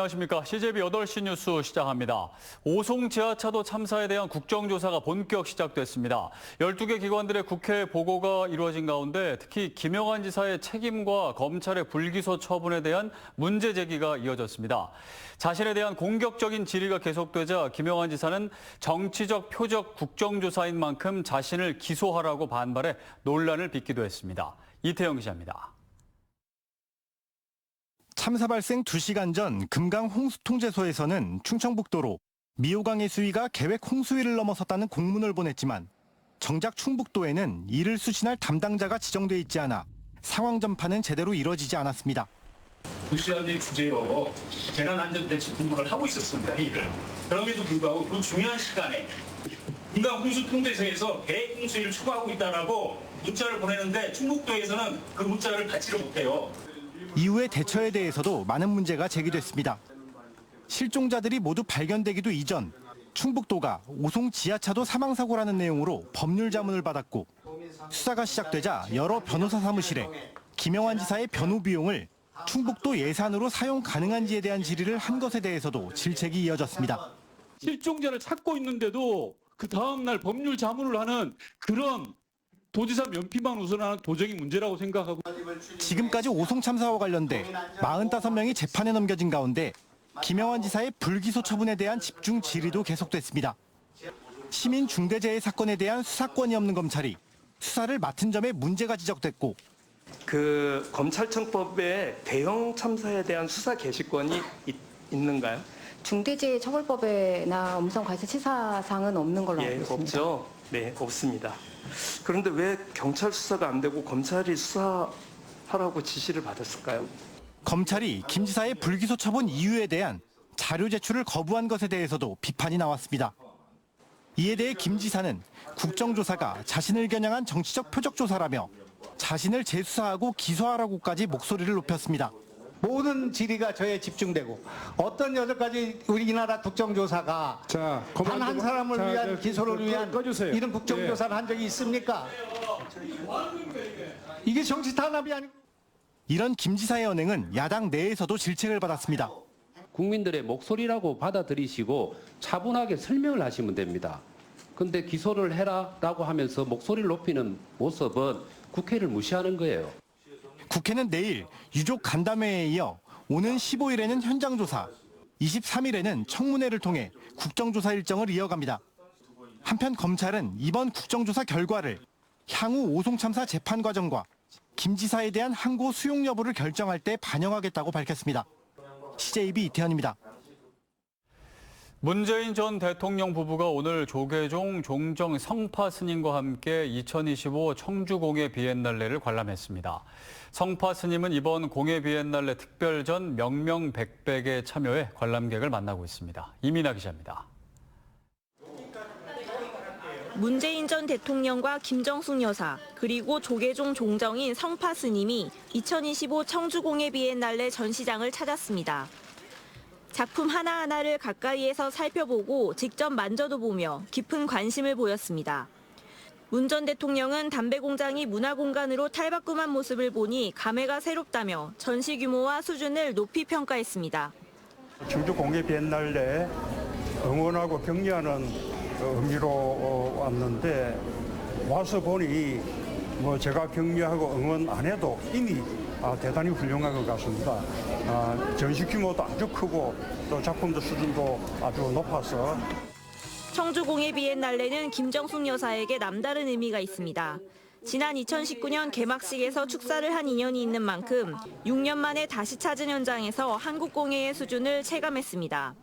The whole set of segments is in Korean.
안녕하십니까. CJB 8시 뉴스 시작합니다. 오송 지하차도 참사에 대한 국정조사가 본격 시작됐습니다. 12개 기관들의 국회 보고가 이루어진 가운데 특히 김영환 지사의 책임과 검찰의 불기소 처분에 대한 문제 제기가 이어졌습니다. 자신에 대한 공격적인 질의가 계속되자 김영환 지사는 정치적 표적 국정조사인 만큼 자신을 기소하라고 반발해 논란을 빚기도 했습니다. 이태영 기자입니다. 참사 발생 2시간 전 금강 홍수통제소에서는 충청북도로 미호강의 수위가 계획 홍수위를 넘어섰다는 공문을 보냈지만 정작 충북도에는 이를 수신할 담당자가 지정돼 있지 않아 상황 전파는 제대로 이뤄지지 않았습니다. 도시화의 주제로 재난안전대책 공부를 하고 있었습니다. 일을. 그럼에도 불구하고 그 중요한 시간에 금강 홍수통제소에서 계획 홍수위를 추구하고 있다라고 문자를 보내는데 충북도에서는 그 문자를 받지를 못해요. 이후의 대처에 대해서도 많은 문제가 제기됐습니다. 실종자들이 모두 발견되기도 이전 충북도가 오송 지하차도 사망사고라는 내용으로 법률 자문을 받았고 수사가 시작되자 여러 변호사 사무실에 김영환 지사의 변호 비용을 충북도 예산으로 사용 가능한지에 대한 질의를 한 것에 대해서도 질책이 이어졌습니다. 실종자를 찾고 있는데도 그 다음 날 법률 자문을 하는 그런 도지사 면피만 우선하는 도정이 문제라고 생각하고 지금까지 오송 참사와 관련돼 45명이 재판에 넘겨진 가운데 김영환 지사의 불기소 처분에 대한 집중 질의도 계속됐습니다. 시민 중대재해 사건에 대한 수사권이 없는 검찰이 수사를 맡은 점에 문제가 지적됐고 그 검찰청법에 대형 참사에 대한 수사 개시권이 있는가요? 중대재해처벌법에나 음성과실치사상은 없는 걸로 알고 있습니다. 없죠. 네, 없습니다. 그런데 왜 경찰 수사가 안 되고 검찰이 수사하라고 지시를 받았을까요? 검찰이 김 지사의 불기소 처분 이유에 대한 자료 제출을 거부한 것에 대해서도 비판이 나왔습니다. 이에 대해 김 지사는 국정조사가 자신을 겨냥한 정치적 표적조사라며 자신을 재수사하고 기소하라고까지 목소리를 높였습니다. 모든 질의가 저에 집중되고 어떤 여태까지 우리나라 국정조사가 단 한 사람을 위한 기소를 위한 이런 국정조사를 한 적이 있습니까? 이게 정치 탄압이 아니고. 이런 김 지사의 언행은 야당 내에서도 질책을 받았습니다. 국민들의 목소리라고 받아들이시고 차분하게 설명을 하시면 됩니다. 근데 기소를 해라라고 하면서 목소리를 높이는 모습은 국회를 무시하는 거예요. 국회는 내일 유족 간담회에 이어 오는 15일에는 현장조사, 23일에는 청문회를 통해 국정조사 일정을 이어갑니다. 한편 검찰은 이번 국정조사 결과를 향후 오송 참사 재판 과정과 김 지사에 대한 항고 수용 여부를 결정할 때 반영하겠다고 밝혔습니다. CJB 이태현입니다. 문재인 전 대통령 부부가 오늘 조계종 종정 성파 스님과 함께 2025 청주 공예 비엔날레를 관람했습니다. 성파 스님은 이번 공예 비엔날레 특별전 명명백백에 참여해 관람객을 만나고 있습니다. 이민아 기자입니다. 문재인 전 대통령과 김정숙 여사 그리고 조계종 종정인 성파 스님이 2025 청주 공예 비엔날레 전시장을 찾았습니다. 작품 하나하나를 가까이에서 살펴보고 직접 만져도 보며 깊은 관심을 보였습니다. 문 전 대통령은 담배 공장이 문화공간으로 탈바꿈한 모습을 보니 감회가 새롭다며 전시 규모와 수준을 높이 평가했습니다. 청주 공예 비엔날레 응원하고 격려하는 의미로 왔는데 와서 보니 제가 격려하고 응원 안 해도 이미 대단히 훌륭한 것 같습니다. 전시 규모도 아주 크고 또 작품도 수준도 아주 높아서. 청주 공예 비엔날레는 김정숙 여사에게 남다른 의미가 있습니다. 지난 2019년 개막식에서 축사를 한 인연이 있는 만큼 6년 만에 다시 찾은 현장에서 한국 공예의 수준을 체감했습니다.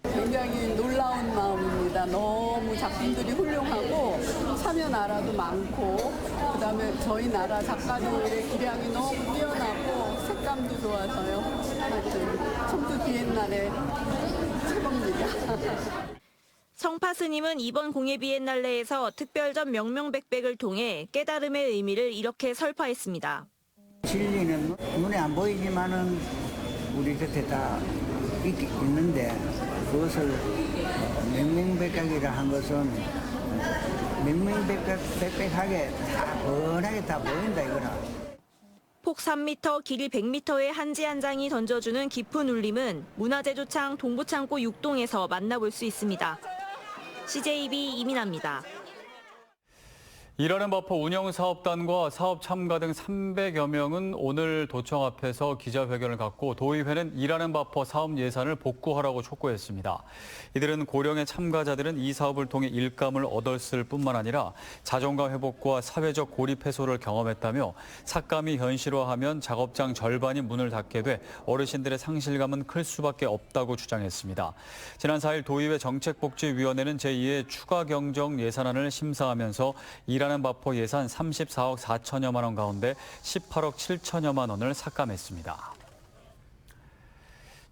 굉장히 놀라운 마음입니다. 너무 작품들이 훌륭하고 참여 나라도 많고 그다음에 저희 나라 작가들의 기량이 너무 뛰어나고 색감도 좋아서요. 하여튼 청주 비엔날레 최고입니다. 성파 스님은 이번 공예 비엔날레에서 특별전 명명백백을 통해 깨달음의 의미를 이렇게 설파했습니다. 진리는 눈에 안 보이지만은 우리 곁에 다 있는데 그것을 명명백백이라 한 것은 명명백백하게 다 뻔하게 다 보인다 이거라. 폭 3m, 길이 100m의 한지 한 장이 던져주는 깊은 울림은 문화재조창 동부창고 6동에서 만나볼 수 있습니다. CJB 이민아입니다. 일하는 바포 운영사업단과 사업 참가 등 300여 명은 오늘 도청 앞에서 기자회견을 갖고 도의회는 일하는 바포 사업 예산을 복구하라고 촉구했습니다. 이들은 고령의 참가자들은 이 사업을 통해 일감을 얻었을 뿐만 아니라 자존감 회복과 사회적 고립 해소를 경험했다며 삭감이 현실화하면 작업장 절반이 문을 닫게 돼 어르신들의 상실감은 클 수밖에 없다고 주장했습니다. 지난 4일 도의회 정책복지위원회는 제2의 추가 경정 예산안을 심사하면서 일하는 바포 예산 34억 4천여만 원 가운데 18억 7천여만 원을 삭감했습니다.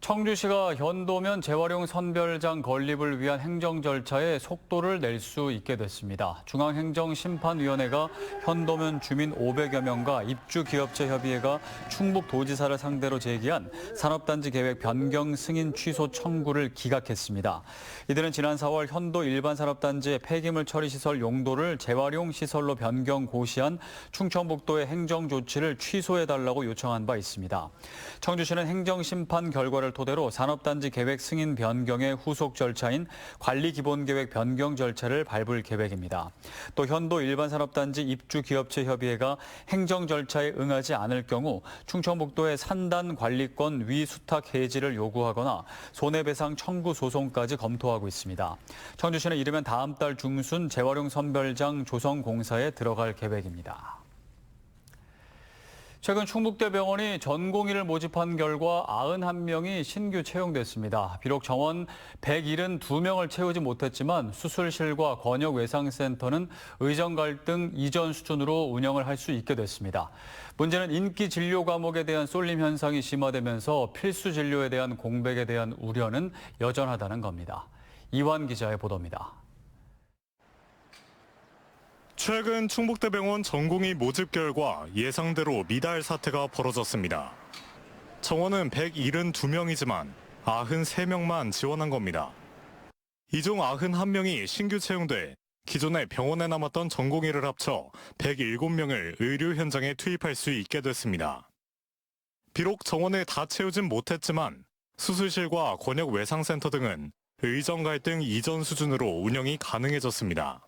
청주시가 현도면 재활용 선별장 건립을 위한 행정 절차에 속도를 낼 수 있게 됐습니다. 중앙행정심판위원회가 현도면 주민 500여 명과 입주기업체협의회가 충북도지사를 상대로 제기한 산업단지 계획 변경 승인 취소 청구를 기각했습니다. 이들은 지난 4월 현도 일반산업단지의 폐기물 처리시설 용도를 재활용 시설로 변경 고시한 충청북도의 행정조치를 취소해달라고 요청한 바 있습니다. 청주시는 행정심판 결과를 토대로 산업단지 계획 승인 변경의 후속 절차인 관리기본계획 변경 절차를 밟을 계획입니다. 또 현도 일반산업단지 입주기업체협의회가 행정 절차에 응하지 않을 경우 충청북도의 산단관리권 위수탁 해지를 요구하거나 손해배상 청구 소송까지 검토하고 있습니다. 청주시는 이르면 다음 달 중순 재활용 선별장 조성 공사에 들어갈 계획입니다. 최근 충북대병원이 전공의를 모집한 결과 91명이 신규 채용됐습니다. 비록 정원 172명을 채우지 못했지만 수술실과 권역외상센터는 의정 갈등 이전 수준으로 운영을 할 수 있게 됐습니다. 문제는 인기 진료 과목에 대한 쏠림 현상이 심화되면서 필수 진료에 대한 공백에 대한 우려는 여전하다는 겁니다. 이완 기자의 보도입니다. 최근 충북대병원 전공의 모집 결과 예상대로 미달 사태가 벌어졌습니다. 정원은 172명이지만 93명만 지원한 겁니다. 이 중 91명이 신규 채용돼 기존에 병원에 남았던 전공의를 합쳐 107명을 의료 현장에 투입할 수 있게 됐습니다. 비록 정원을 다 채우진 못했지만 수술실과 권역 외상센터 등은 의정 갈등 이전 수준으로 운영이 가능해졌습니다.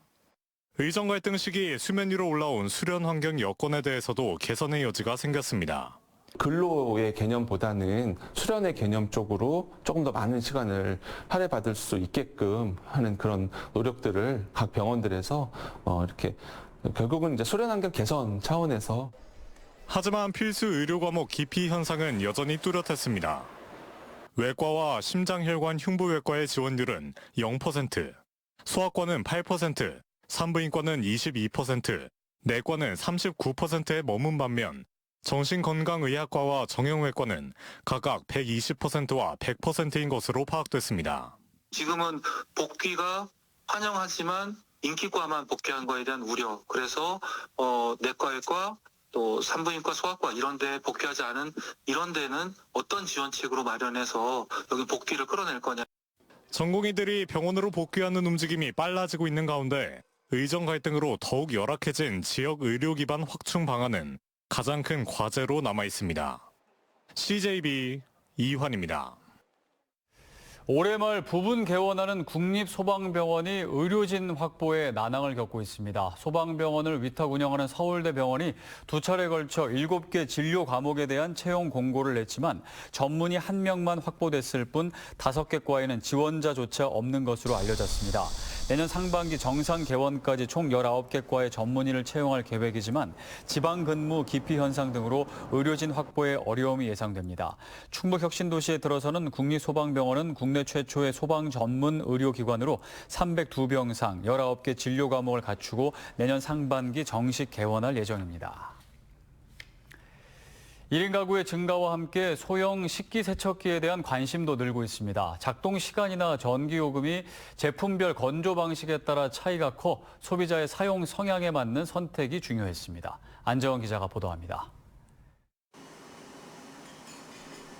의정 갈등 시기 수면 위로 올라온 수련 환경 여건에 대해서도 개선의 여지가 생겼습니다. 근로의 개념보다는 수련의 개념 쪽으로 조금 더 많은 시간을 할애받을 수 있게끔 하는 그런 노력들을 각 병원들에서 이렇게 결국은 이제 수련 환경 개선 차원에서. 하지만 필수 의료 과목 기피 현상은 여전히 뚜렷했습니다. 외과와 심장혈관 흉부외과의 지원율은 0%, 소아과는 8%, 산부인과는 22%, 내과는 39%에 머문 반면 정신건강의학과와 정형외과는 각각 120%와 100%인 것으로 파악됐습니다. 지금은 복귀가 환영하지만 인기과만 복귀한 거에 대한 우려, 그래서 내과외과 또 산부인과, 소아과 이런 데 복귀하지 않은 이런 데는 어떤 지원책으로 마련해서 여기 복귀를 끌어낼 거냐. 전공의들이 병원으로 복귀하는 움직임이 빨라지고 있는 가운데 의정 갈등으로 더욱 열악해진 지역 의료 기반 확충 방안은 가장 큰 과제로 남아 있습니다. CJB 이환입니다. 올해 말 부분 개원하는 국립소방병원이 의료진 확보에 난항을 겪고 있습니다. 소방병원을 위탁 운영하는 서울대병원이 두 차례에 걸쳐 7개 진료 과목에 대한 채용 공고를 냈지만 전문의 1명만 확보됐을 뿐 5개 과에는 지원자조차 없는 것으로 알려졌습니다. 내년 상반기 정상 개원까지 총 19개 과의 전문의를 채용할 계획이지만 지방 근무 기피 현상 등으로 의료진 확보에 어려움이 예상됩니다. 충북혁신도시에 들어서는 국립소방병원은 국내 최초의 소방 전문 의료기관으로 302병상 19개 진료 과목을 갖추고 내년 상반기 정식 개원할 예정입니다. 1인 가구의 증가와 함께 소형 식기세척기에 대한 관심도 늘고 있습니다. 작동 시간이나 전기요금이 제품별 건조 방식에 따라 차이가 커 소비자의 사용 성향에 맞는 선택이 중요했습니다. 안재원 기자가 보도합니다.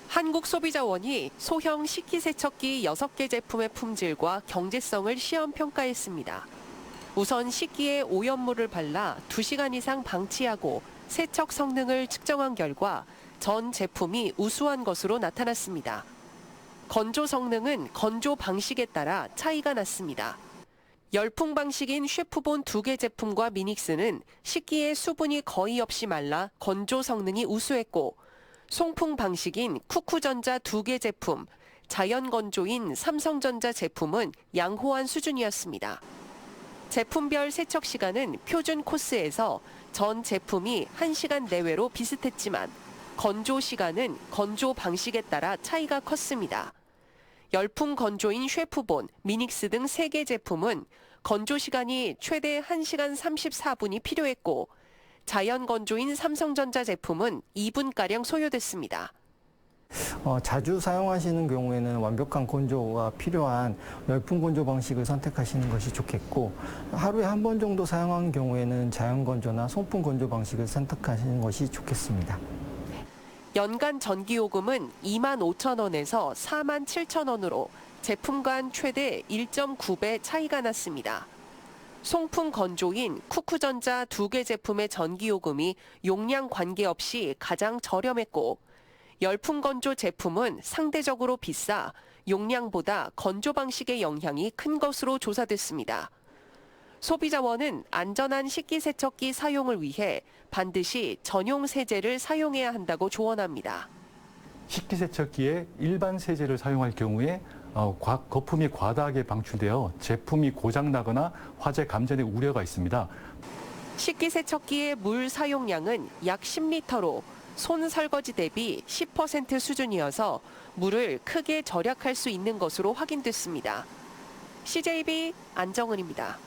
한국소비자원이 소형 식기세척기 6개 제품의 품질과 경제성을 시험 평가했습니다. 우선 식기에 오염물을 발라 2시간 이상 방치하고 세척 성능을 측정한 결과 전 제품이 우수한 것으로 나타났습니다. 건조 성능은 건조 방식에 따라 차이가 났습니다. 열풍 방식인 셰프본 2개 제품과 미닉스는 식기에 수분이 거의 없이 말라 건조 성능이 우수했고, 송풍 방식인 쿠쿠전자 2개 제품, 자연 건조인 삼성전자 제품은 양호한 수준이었습니다. 제품별 세척 시간은 표준 코스에서 전 제품이 1시간 내외로 비슷했지만 건조 시간은 건조 방식에 따라 차이가 컸습니다. 열풍 건조인 셰프본, 미닉스 등 3개 제품은 건조 시간이 최대 1시간 34분이 필요했고, 자연 건조인 삼성전자 제품은 2분가량 소요됐습니다. 자주 사용하시는 경우에는 완벽한 건조가 필요한 열풍 건조 방식을 선택하시는 것이 좋겠고, 하루에 한 번 정도 사용하는 경우에는 자연 건조나 송풍 건조 방식을 선택하시는 것이 좋겠습니다. 연간 전기요금은 25,000원에서 47,000원으로 제품 간 최대 1.9배 차이가 났습니다. 송풍 건조인 쿠쿠전자 2개 제품의 전기요금이 용량 관계없이 가장 저렴했고, 열풍 건조 제품은 상대적으로 비싸 용량보다 건조 방식의 영향이 큰 것으로 조사됐습니다. 소비자원은 안전한 식기세척기 사용을 위해 반드시 전용 세제를 사용해야 한다고 조언합니다. 식기세척기에 일반 세제를 사용할 경우에 거품이 과다하게 방출되어 제품이 고장나거나 화재 감전의 우려가 있습니다. 식기세척기의 물 사용량은 약 10리터로 손 설거지 대비 10% 수준이어서 물을 크게 절약할 수 있는 것으로 확인됐습니다. CJB 안정은입니다.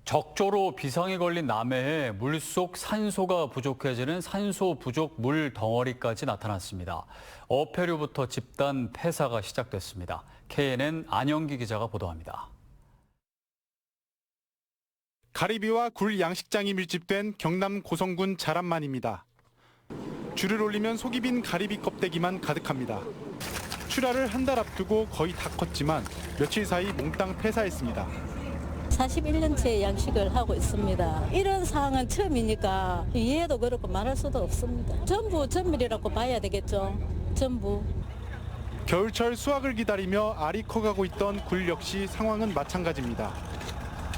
적조로 비상이 걸린 남해에 물속 산소가 부족해지는 산소 부족 물 덩어리까지 나타났습니다. 어패류부터 집단 폐사가 시작됐습니다. KNN 안영기 기자가 보도합니다. 가리비와 굴 양식장이 밀집된 경남 고성군 자란만입니다. 줄을 올리면 속이 빈 가리비 껍데기만 가득합니다. 출하를 한 달 앞두고 거의 다 컸지만 며칠 사이 몽땅 폐사했습니다. 41년째 양식을 하고 있습니다. 이런 상황은 처음이니까 이해도 그렇고 말할 수도 없습니다. 전부 전밀이라고 봐야 되겠죠. 전부. 겨울철 수확을 기다리며 알이 커가고 있던 굴 역시 상황은 마찬가지입니다.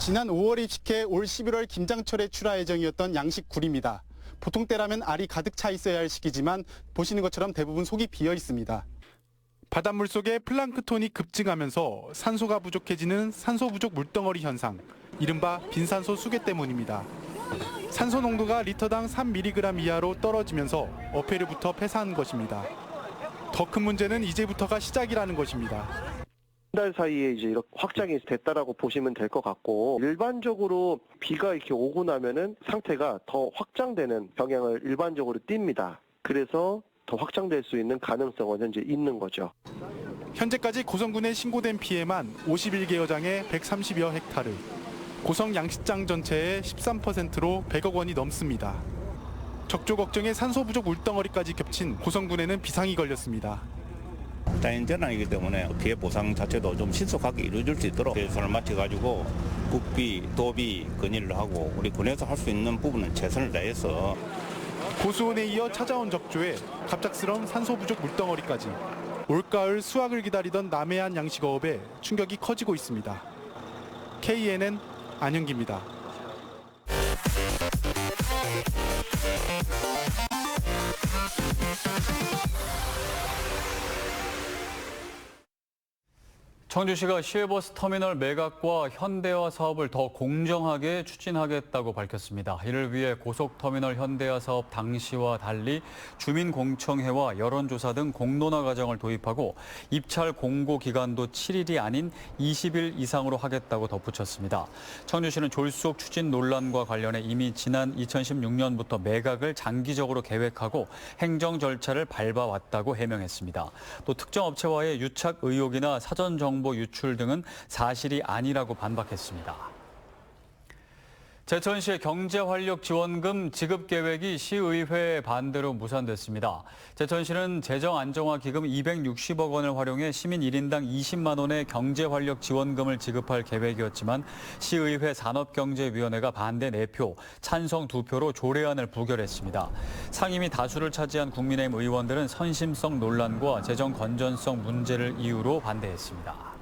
지난 5월이 직해 올 11월 김장철에 출하 예정이었던 양식 굴입니다. 보통 때라면 알이 가득 차 있어야 할 시기지만 보시는 것처럼 대부분 속이 비어 있습니다. 바닷물 속에 플랑크톤이 급증하면서 산소가 부족해지는 산소 부족 물덩어리 현상, 이른바 빈산소 수계 때문입니다. 산소 농도가 리터당 3mg 이하로 떨어지면서 어패류부터 폐사한 것입니다. 더 큰 문제는 이제부터가 시작이라는 것입니다. 한 달 사이에 이제 이렇게 확장이 됐다라고 보시면 될 것 같고, 일반적으로 비가 이렇게 오고 나면은 상태가 더 확장되는 경향을 일반적으로 띱니다. 그래서 더 확장될 수 있는 가능성은 현재 있는 거죠. 현재까지 고성군에 신고된 피해만 51개여장에 130여 헥타르, 고성 양식장 전체의 13%로 100억 원이 넘습니다. 적조 걱정에 산소 부족 물덩어리까지 겹친 고성군에는 비상이 걸렸습니다. 자연재난이기 때문에 피해 보상 자체도 좀 신속하게 이루어질 수 있도록 예산을 맞춰가지고 국비, 도비 건의를 하고 우리 군에서 할 수 있는 부분은 최선을 다해서 고수온에 이어 찾아온 적조에 갑작스러운 산소 부족 물덩어리까지 올가을 수확을 기다리던 남해안 양식어업에 충격이 커지고 있습니다. KNN 안영기입니다. 청주시가 시외버스 터미널 매각과 현대화 사업을 더 공정하게 추진하겠다고 밝혔습니다. 이를 위해 고속터미널 현대화 사업 당시와 달리 주민공청회와 여론조사 등 공론화 과정을 도입하고 입찰 공고 기간도 7일이 아닌 20일 이상으로 하겠다고 덧붙였습니다. 청주시는 졸속 추진 논란과 관련해 이미 지난 2016년부터 매각을 장기적으로 계획하고 행정 절차를 밟아왔다고 해명했습니다. 또 특정 업체와의 유착 의혹이나 사전 정보 유출 등은 사실이 아니라고 반박했습니다. 제천시의 경제활력지원금 지급 계획이 시의회 반대로 무산됐습니다. 제천시는 재정안정화기금 260억 원을 활용해 시민 1인당 20만 원의 경제활력지원금을 지급할 계획이었지만 시의회 산업경제위원회가 반대 4표, 찬성 2표로 조례안을 부결했습니다. 상임위 다수를 차지한 국민의힘 의원들은 선심성 논란과 재정 건전성 문제를 이유로 반대했습니다.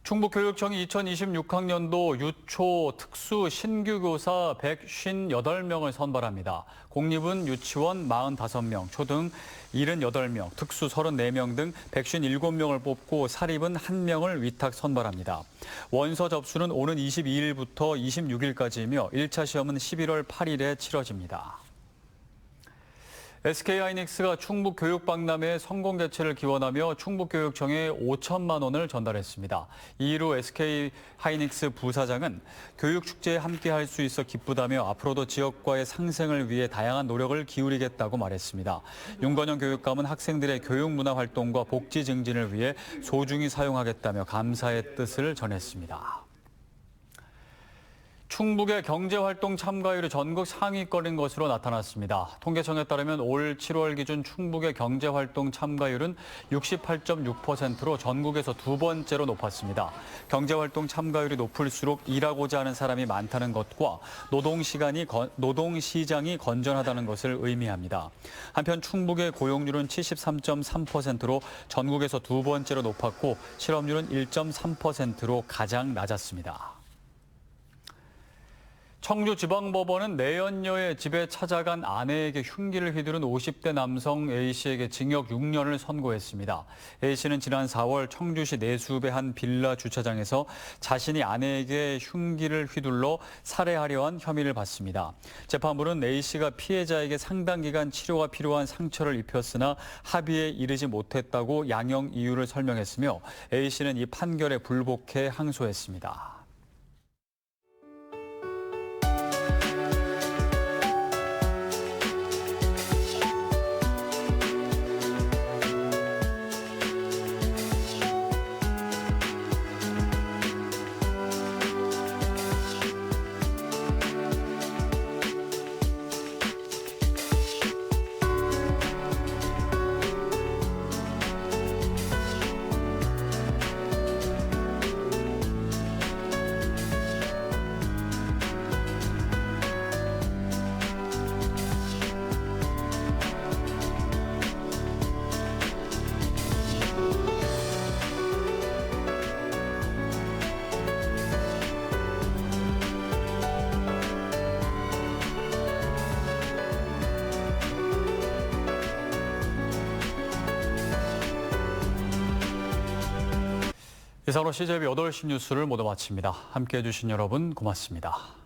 충북교육청이 2026학년도 유초 특수 신규교사 158명을 선발합니다. 공립은 유치원 45명, 초등 78명, 특수 34명 등 157명을 뽑고 사립은 1명을 위탁 선발합니다. 원서 접수는 오는 22일부터 26일까지이며 1차 시험은 11월 8일에 치러집니다. SK하이닉스가 충북교육박람회 성공 개최를 기원하며 충북교육청에 5천만 원을 전달했습니다. 이후 SK하이닉스 부사장은 교육축제에 함께할 수 있어 기쁘다며 앞으로도 지역과의 상생을 위해 다양한 노력을 기울이겠다고 말했습니다. 윤건영 교육감은 학생들의 교육문화 활동과 복지 증진을 위해 소중히 사용하겠다며 감사의 뜻을 전했습니다. 충북의 경제활동 참가율이 전국 상위권인 것으로 나타났습니다. 통계청에 따르면 올 7월 기준 충북의 경제활동 참가율은 68.6%로 전국에서 2번째로 높았습니다. 경제활동 참가율이 높을수록 일하고자 하는 사람이 많다는 것과 노동시장이 건전하다는 것을 의미합니다. 한편 충북의 고용률은 73.3%로 전국에서 2번째로 높았고 실업률은 1.3%로 가장 낮았습니다. 청주지방법원은 내연녀의 집에 찾아간 아내에게 흉기를 휘두른 50대 남성 A씨에게 징역 6년을 선고했습니다. A씨는 지난 4월 청주시 내숲의 한 빌라 주차장에서 자신이 아내에게 흉기를 휘둘러 살해하려 한 혐의를 받습니다. 재판부는 A씨가 피해자에게 상당 기간 치료가 필요한 상처를 입혔으나 합의에 이르지 못했다고 양형 이유를 설명했으며 A씨는 이 판결에 불복해 항소했습니다. 이상으로 CJB 8시 뉴스를 모두 마칩니다. 함께해 주신 여러분 고맙습니다.